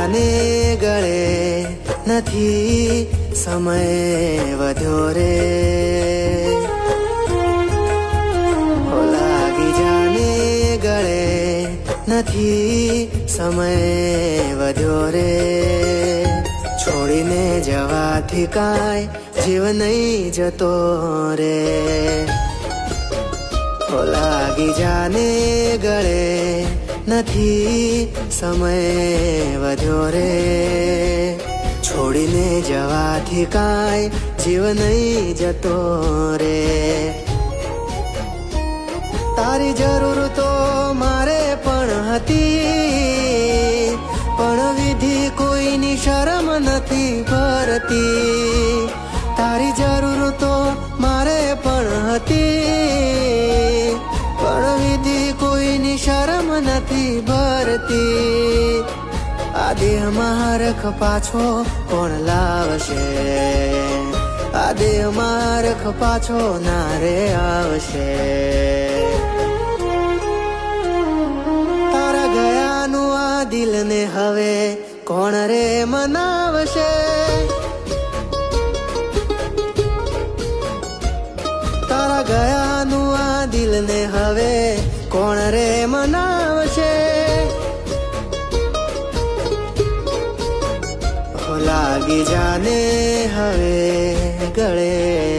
જાને ગળે નથી સમય વધ્યો રે લાગી જાને ગળે નથી સમય વધ્યો રે છોડીને જવાથી કાંઈ જીવ નહીં જતો રે લાગી જાને ગળે નથી સમય વધ્યો રે છોડીને જવાથી કાંઈ જીવ નહીં જતો રે તારી જરૂર તો મારે પણ હતી પણ વિધિ કોઈની શરમ નથી ભરતી તારી જરૂર તો મારે પણ હતી પણ વિધિ કોઈની શરમ નથી ભરતી આ દેહમાં હરખ પાછો કોણ લાવશે આ દેહમાં હરખ પાછો ના રે આવશે તારા ગયાનું આ દિલને હવે કોણ રે મનાવશે તારા ગયાનું આ દિલને હવે કોણ રે મનાવશે લાગી જાને હવે ગળે